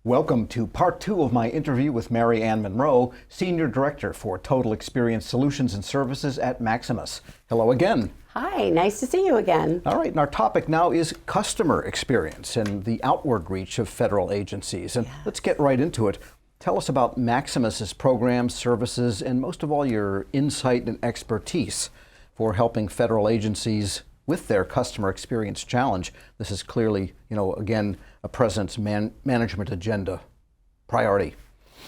Welcome to part two of my interview with MaryAnn Monroe, Senior Director for Total Experience Solutions and Services at Maximus. Hello again. Hi, nice to see you again. All right, and our topic now is customer experience and the outward reach of federal agencies. And let's get right into it. Tell us about Maximus's programs, services, and most of all your insight and expertise for helping federal agencies with their customer experience challenge. This is clearly, again, a president's management agenda priority.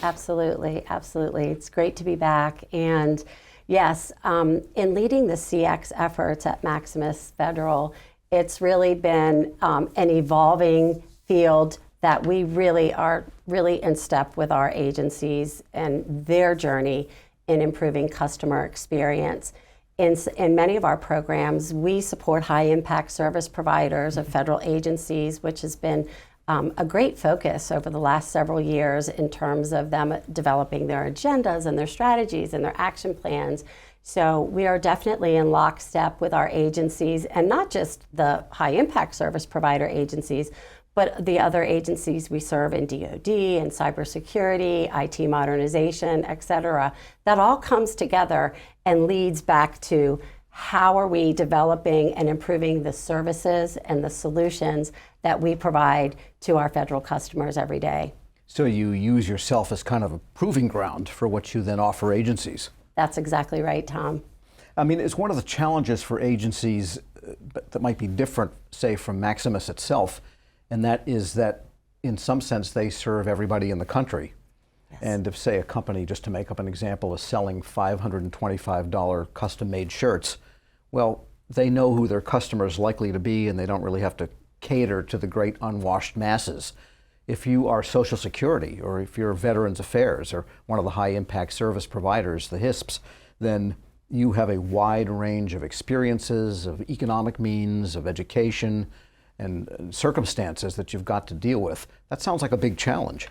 Absolutely, absolutely. It's great to be back. And yes, in leading the CX efforts at Maximus Federal, it's really been an evolving field that we really are in step with our agencies and their journey in improving customer experience. In many of our programs, we support high-impact service providers of federal agencies, which has been a great focus over the last several years in terms of them developing their agendas and their strategies and their action plans. So we are definitely in lockstep with our agencies, and not just the high-impact service provider agencies, but the other agencies we serve in DoD and cybersecurity, IT modernization, et cetera. That all comes together and leads back to how are we developing and improving the services and the solutions that we provide to our federal customers every day. So you use yourself as kind of a proving ground for what you then offer agencies. That's exactly right, Tom. I mean, it's one of the challenges for agencies that might be different, say, from Maximus itself, and that is that in some sense they serve everybody in the country. Yes. And if, say, a company, just to make up an example, is selling $525 custom-made shirts, well, they know who their customer is likely to be, and they don't really have to cater to the great unwashed masses. If you are Social Security, or if you're Veterans Affairs, or one of the high-impact service providers, the HISPs, then you have a wide range of experiences, of economic means, of education, and circumstances that you've got to deal with. That sounds like a big challenge.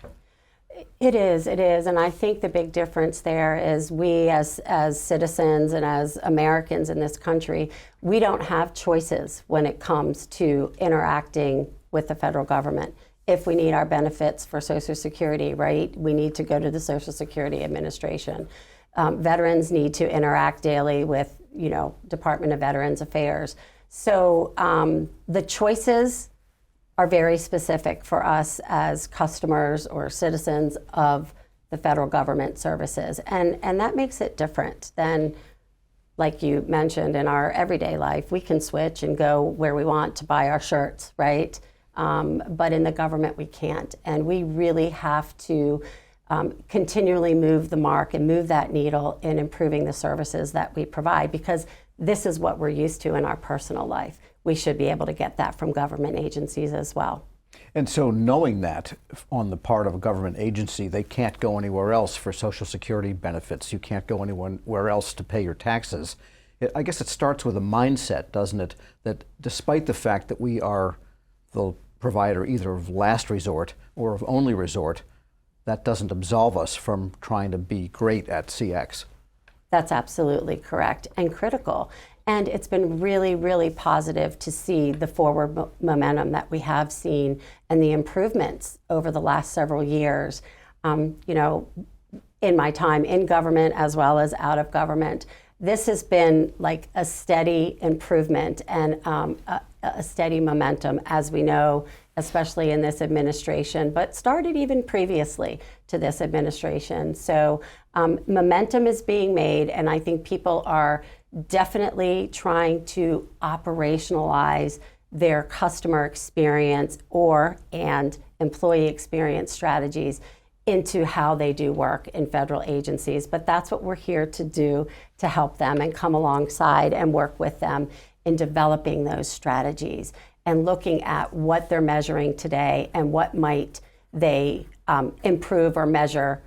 It is, and I think the big difference there is we as citizens and as Americans in this country, we don't have choices when it comes to interacting with the federal government. If we need our benefits for Social Security, right, we need to go to the Social Security Administration. Veterans need to interact daily with, Department of Veterans Affairs. So the choices are very specific for us as customers or citizens of the federal government services. And that makes it different than, like you mentioned, in our everyday life. We can switch and go where we want to buy our shirts, right? But in the government, we can't. And we really have to continually move the mark and move that needle in improving the services that we provide, because this is what we're used to in our personal life. We should be able to get that from government agencies as well. And so knowing that on the part of a government agency, they can't go anywhere else for Social Security benefits. You can't go anywhere else to pay your taxes. I guess it starts with a mindset, doesn't it? That despite the fact that we are the provider either of last resort or of only resort, that doesn't absolve us from trying to be great at CX. That's absolutely correct and critical. And it's been really, really positive to see the forward momentum that we have seen and the improvements over the last several years. In my time in government as well as out of government, this has been like a steady improvement and a steady momentum, as we know, especially in this administration, but started even previously to this administration. So momentum is being made, and I think people are definitely trying to operationalize their customer experience and employee experience strategies into how they do work in federal agencies. But that's what we're here to do, to help them and come alongside and work with them in developing those strategies and looking at what they're measuring today and what might they improve or measure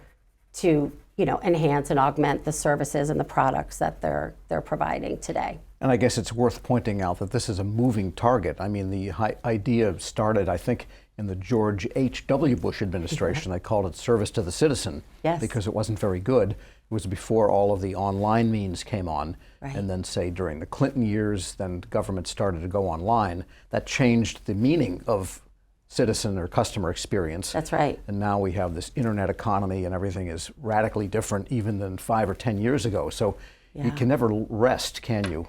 to enhance and augment the services and the products that they're providing today. And I guess it's worth pointing out that this is a moving target. I mean, the idea started, I think, in the George H.W. Bush administration. They called it service to the citizen because it wasn't very good. It was before all of the online means came on. Right. And then, say, during the Clinton years, then government started to go online. That changed the meaning of citizen or customer experience. That's right. And now we have this internet economy and everything is radically different even than 5 or 10 years ago. So you can never rest, can you?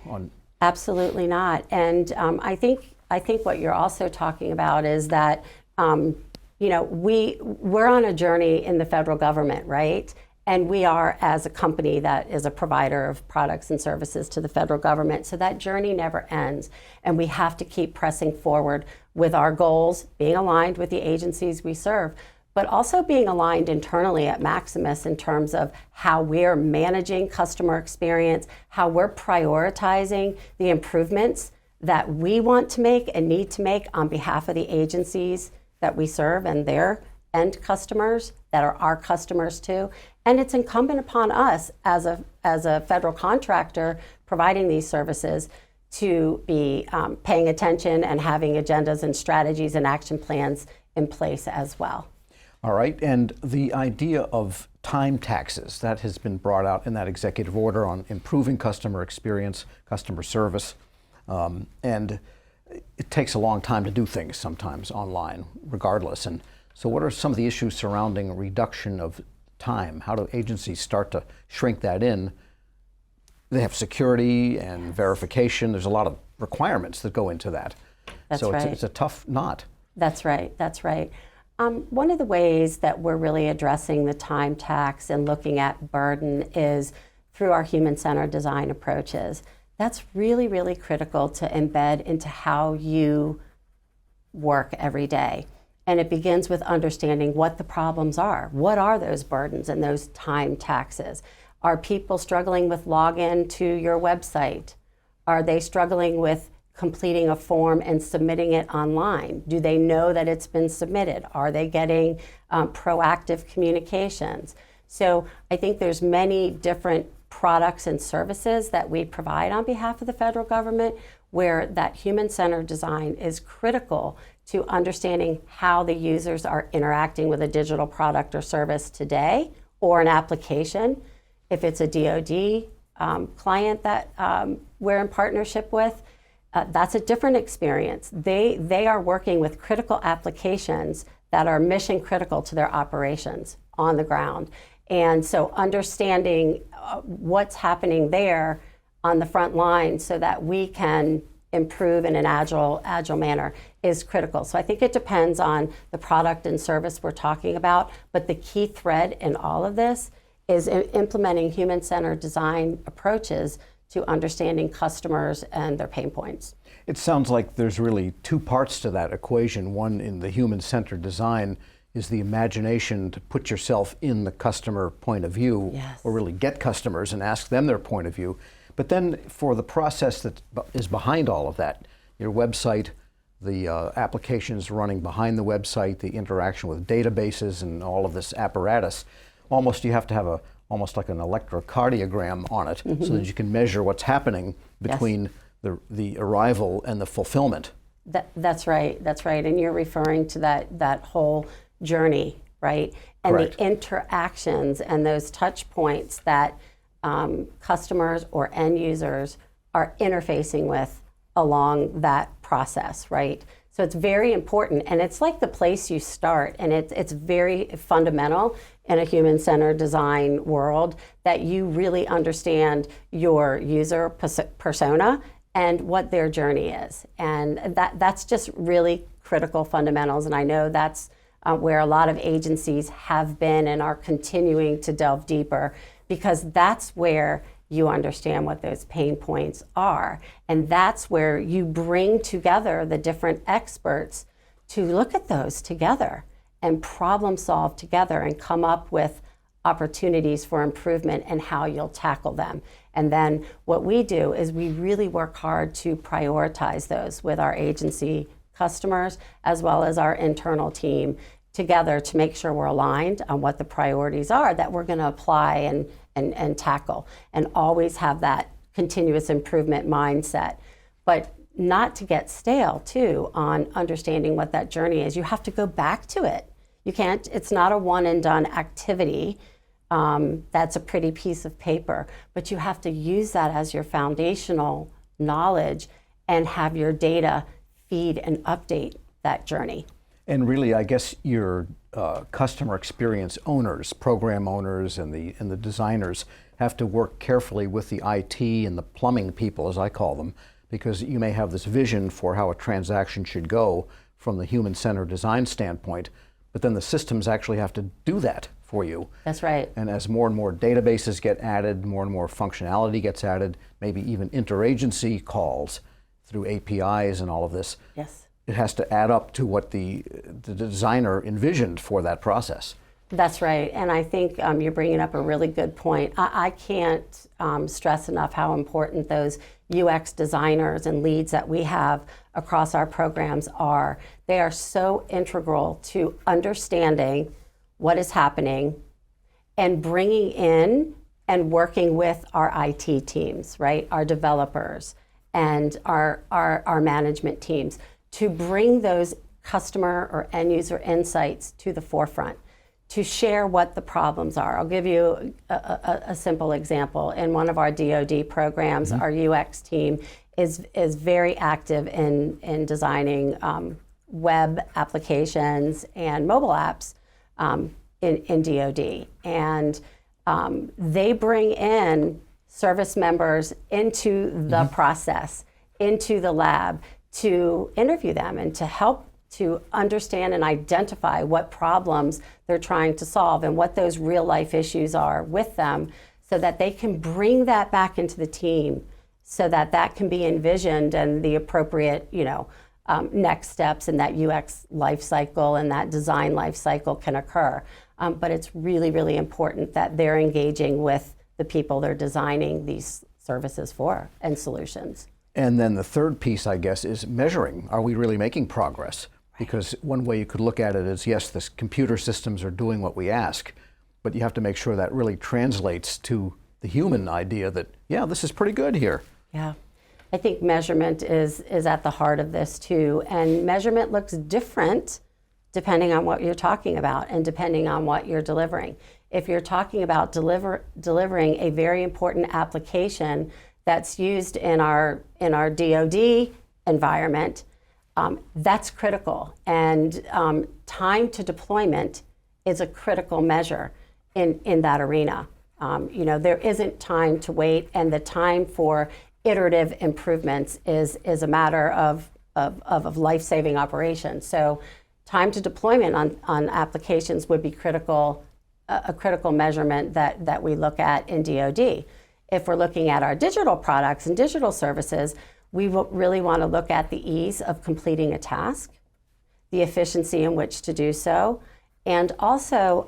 Absolutely not. And I think what you're also talking about is that we're on a journey in the federal government, right? And we are, as a company that is a provider of products and services to the federal government. So that journey never ends. And we have to keep pressing forward with our goals, being aligned with the agencies we serve, but also being aligned internally at Maximus in terms of how we're managing customer experience, how we're prioritizing the improvements that we want to make and need to make on behalf of the agencies that we serve and their end customers that are our customers too. And it's incumbent upon us as a federal contractor providing these services to be paying attention and having agendas and strategies and action plans in place as well. All right, and the idea of time taxes, that has been brought out in that executive order on improving customer experience, customer service, and it takes a long time to do things sometimes online, regardless. And so what are some of the issues surrounding reduction of time? How do agencies start to shrink that in? They have security and verification. There's a lot of requirements that go into that. That's right. It's a tough knot. That's right. That's right. One of the ways that we're really addressing the time tax and looking at burden is through our human-centered design approaches. That's really, really critical to embed into how you work every day. And it begins with understanding what the problems are. What are those burdens and those time taxes? Are people struggling with login to your website? Are they struggling with completing a form and submitting it online? Do they know that it's been submitted? Are they getting proactive communications? So I think there's many different products and services that we provide on behalf of the federal government where that human-centered design is critical to understanding how the users are interacting with a digital product or service today or an application. If it's a DoD client that we're in partnership with, that's a different experience. They are working with critical applications that are mission critical to their operations on the ground. And so understanding what's happening there on the front line so that we can improve in an agile manner is critical. So I think it depends on the product and service we're talking about, but the key thread in all of this is implementing human-centered design approaches to understanding customers and their pain points. It sounds like there's really two parts to that equation. One, in the human-centered design, is the imagination to put yourself in the customer point of view, Yes. or really get customers and ask them their point of view. But then for the process that is behind all of that, your website, the applications running behind the website, the interaction with databases and all of this apparatus, almost you have to have almost like an electrocardiogram on it, so that you can measure what's happening between the arrival and the fulfillment. That's right. That's right. And you're referring to that whole journey, right? And Correct. the interactions and those touch points that customers or end users are interfacing with along that process, right? So it's very important, and it's like the place you start, and it's very fundamental in a human-centered design world that you really understand your user persona and what their journey is. And that's just really critical fundamentals, and I know that's where a lot of agencies have been and are continuing to delve deeper, because that's where you understand what those pain points are. And that's where you bring together the different experts to look at those together and problem solve together and come up with opportunities for improvement and how you'll tackle them. And then what we do is we really work hard to prioritize those with our agency customers as well as our internal team together to make sure we're aligned on what the priorities are that we're going to apply and tackle, and always have that continuous improvement mindset. But not to get stale too on understanding what that journey is. You have to go back to it. You can't, it's not a one and done activity. That's a pretty piece of paper, but you have to use that as your foundational knowledge and have your data feed and update that journey. And really, I guess your customer experience owners, program owners, and the designers have to work carefully with the IT and the plumbing people, as I call them, because you may have this vision for how a transaction should go from the human-centered design standpoint, but then the systems actually have to do that for you. That's right. And as more and more databases get added, more and more functionality gets added, maybe even interagency calls through APIs and all of this. Yes. It has to add up to what the designer envisioned for that process. That's right, and I think you're bringing up a really good point. I can't stress enough how important those UX designers and leads that we have across our programs are. They are so integral to understanding what is happening and bringing in and working with our IT teams, right? Our developers and our management teams to bring those customer or end user insights to the forefront, to share what the problems are. I'll give you a simple example. In one of our DoD programs, our UX team is very active in designing web applications and mobile apps in DoD. And they bring in service members into the process, into the lab, to interview them and to help to understand and identify what problems they're trying to solve and what those real life issues are with them, so that they can bring that back into the team, so that that can be envisioned and the appropriate, next steps in that UX life cycle and that design life cycle can occur. But it's really, really important that they're engaging with the people they're designing these services for and solutions. And then the third piece, I guess, is measuring. Are we really making progress? Because one way you could look at it is, yes, the computer systems are doing what we ask, but you have to make sure that really translates to the human idea that, yeah, this is pretty good here. Yeah. I think measurement is at the heart of this too. And measurement looks different depending on what you're talking about and depending on what you're delivering. If you're talking about delivering a very important application that's used in our DoD environment, that's critical. And time to deployment is a critical measure in that arena. There isn't time to wait, and the time for iterative improvements is a matter of life-saving operations. So time to deployment on applications would be critical, a critical measurement that we look at in DoD. If we're looking at our digital products and digital services, we really want to look at the ease of completing a task, the efficiency in which to do so, and also,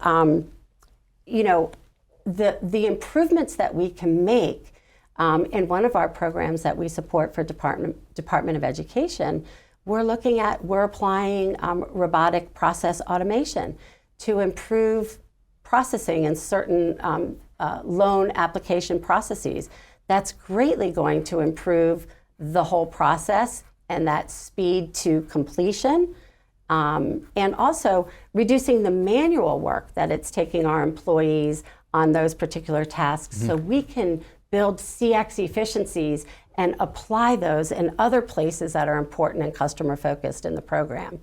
the improvements that we can make. In one of our programs that we support for Department of Education, we're applying robotic process automation to improve processing in certain loan application processes. That's greatly going to improve the whole process and that speed to completion, and also reducing the manual work that it's taking our employees on those particular tasks, so we can build CX efficiencies and apply those in other places that are important and customer focused in the program.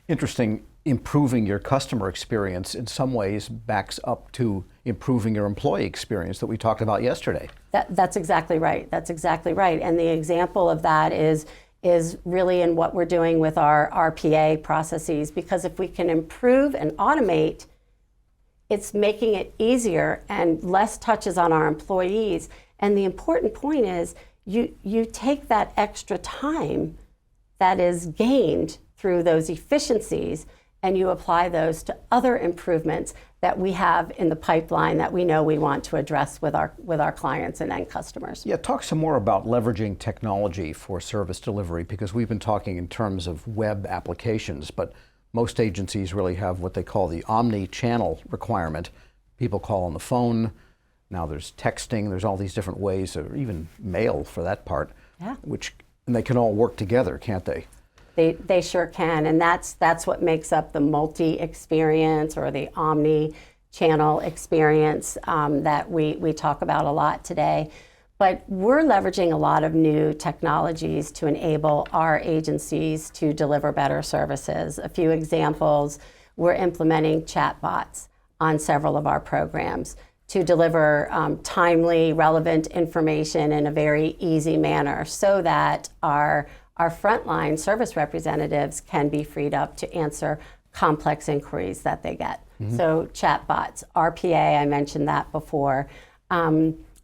Interesting. Improving your customer experience in some ways backs up to improving your employee experience that we talked about yesterday. That's exactly right. That's exactly right. And the example of that is really in what we're doing with our RPA processes, because if we can improve and automate, it's making it easier and less touches on our employees. And the important point is you take that extra time that is gained through those efficiencies and you apply those to other improvements that we have in the pipeline that we know we want to address with our clients and end customers. Yeah, talk some more about leveraging technology for service delivery, because we've been talking in terms of web applications, but most agencies really have what they call the omni-channel requirement. People call on the phone, now there's texting, there's all these different ways, or even mail for that part, Yeah. And they can all work together, can't they? They sure can, and that's what makes up the multi-experience or the omni-channel experience that we talk about a lot today. But we're leveraging a lot of new technologies to enable our agencies to deliver better services. A few examples, we're implementing chatbots on several of our programs to deliver timely, relevant information in a very easy manner so that our frontline service representatives can be freed up to answer complex inquiries that they get. So chatbots, RPA, I mentioned that before.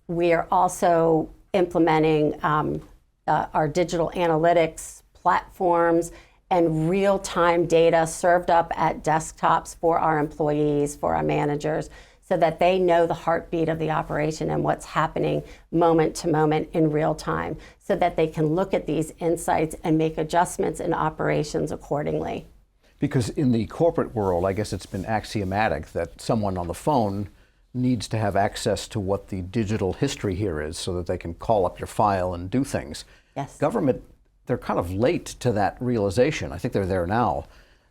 We are also implementing our digital analytics platforms and real-time data served up at desktops for our employees, for our managers, so that they know the heartbeat of the operation and what's happening moment to moment in real time, so that they can look at these insights and make adjustments in operations accordingly. Because in the corporate world, I guess it's been axiomatic that someone on the phone needs to have access to what the digital history here is so that they can call up your file and do things. Yes. Government, they're kind of late to that realization. I think they're there now,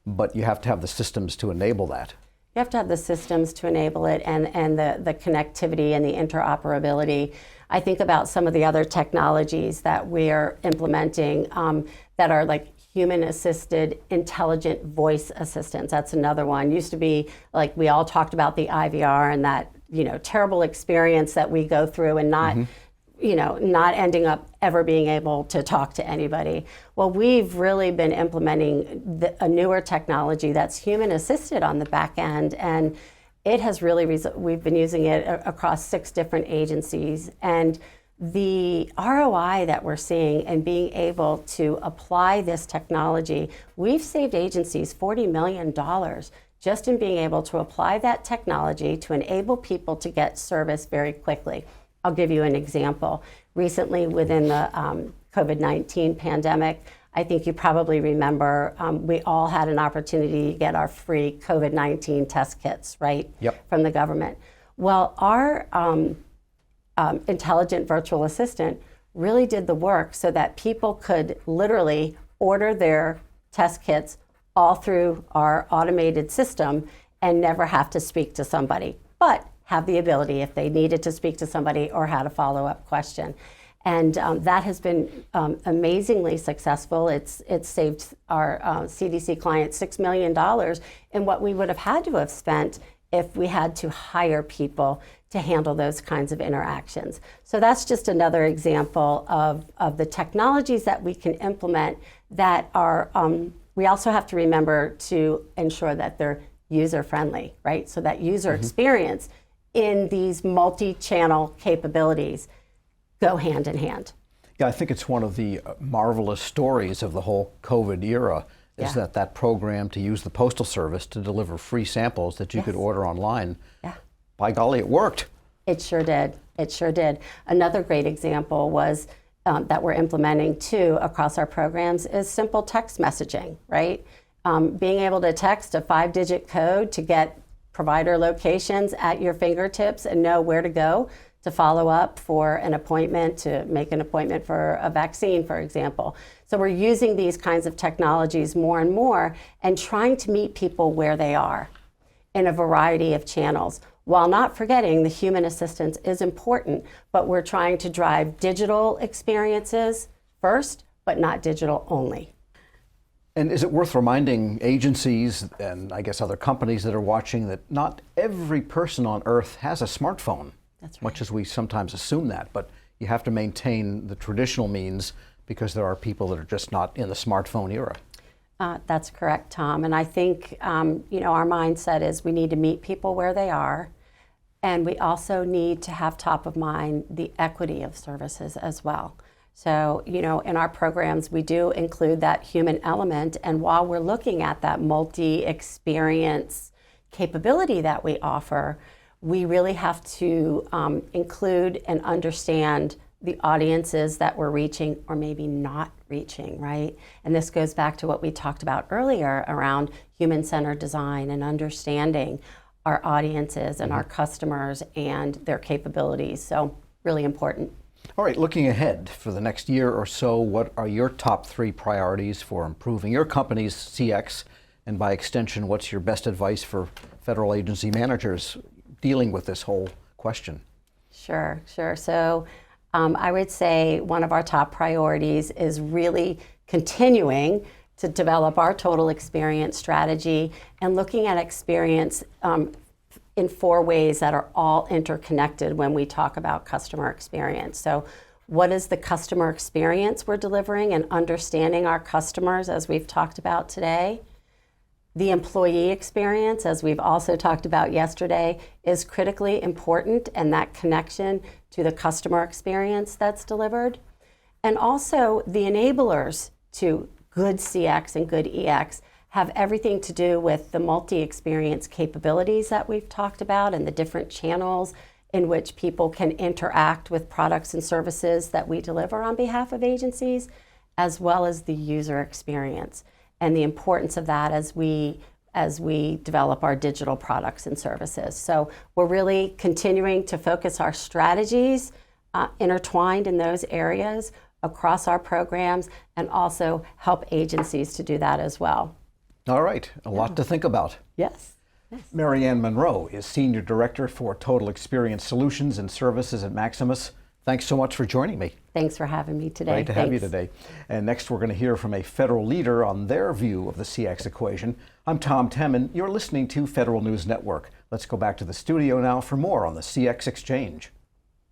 but you have to have the systems to enable that. You have to have the systems to enable it and the connectivity and the interoperability. I think about some of the other technologies that we're implementing that are like human-assisted intelligent voice assistants. That's another one. Used to be like we all talked about the IVR and that terrible experience that we go through and not not ending up ever being able to talk to anybody. Well, we've really been implementing a newer technology that's human-assisted on the back end, and it has really, we've been using it across 6 different agencies, and the ROI that we're seeing and being able to apply this technology, we've saved agencies $40 million just in being able to apply that technology to enable people to get service very quickly. I'll give you an example. Recently, within the COVID-19 pandemic, I think you probably remember we all had an opportunity to get our free COVID-19 test kits, right? Yep. From the government. Well, our intelligent virtual assistant really did the work so that people could literally order their test kits all through our automated system and never have to speak to somebody, but have the ability if they needed to speak to somebody or had a follow-up question. And that has been amazingly successful. It's saved our CDC clients $6 million in what we would have had to have spent if we had to hire people to handle those kinds of interactions. So that's just another example of the technologies that we can implement that are, we also have to remember to ensure that they're user-friendly, right? So that user experience in these multi-channel capabilities go hand in hand. Yeah, I think it's one of the marvelous stories of the whole COVID era is that program to use the Postal Service to deliver free samples that you could order online. Yeah. By golly, it worked. It sure did. It sure did. Another great example was that we're implementing too across our programs is simple text messaging, right? Being able to text a 5-digit code to get provider locations at your fingertips and know where to go to follow up for an appointment, to make an appointment for a vaccine, for example. So we're using these kinds of technologies more and more and trying to meet people where they are in a variety of channels, while not forgetting the human assistance is important, but we're trying to drive digital experiences first, but not digital only. And is it worth reminding agencies and I guess other companies that are watching that not every person on earth has a smartphone? That's right. Much as we sometimes assume that, but you have to maintain the traditional means because there are people that are just not in the smartphone era. That's correct, Tom. And I think our mindset is we need to meet people where they are, and we also need to have top of mind the equity of services as well. So, in our programs, we do include that human element, and while we're looking at that multi-experience capability that we offer, we really have to include and understand the audiences that we're reaching or maybe not reaching, right? And this goes back to what we talked about earlier around human-centered design and understanding our audiences and our customers and their capabilities. So really important. All right, looking ahead for the next year or so, what are your top 3 priorities for improving your company's CX? And by extension, what's your best advice for federal agency managers dealing with this whole question? Sure. So I would say one of our top priorities is really continuing to develop our total experience strategy and looking at experience in 4 ways that are all interconnected when we talk about customer experience. So what is the customer experience we're delivering and understanding our customers, as we've talked about today? The employee experience, as we've also talked about yesterday, is critically important, and that connection to the customer experience that's delivered. And also the enablers to good CX and good EX have everything to do with the multi-experience capabilities that we've talked about and the different channels in which people can interact with products and services that we deliver on behalf of agencies, as well as the user experience and the importance of that as we develop our digital products and services. So we're really continuing to focus our strategies intertwined in those areas across our programs and also help agencies to do that as well. All right, a lot to think about. Yes. MaryAnn Monroe is Senior Director for Total Experience Solutions and Services at Maximus. Thanks so much for joining me. Thanks for having me today. Great to have you today. And next we're going to hear from a federal leader on their view of the CX equation. I'm Tom Temin. You're listening to Federal News Network. Let's go back to the studio now for more on the CX Exchange.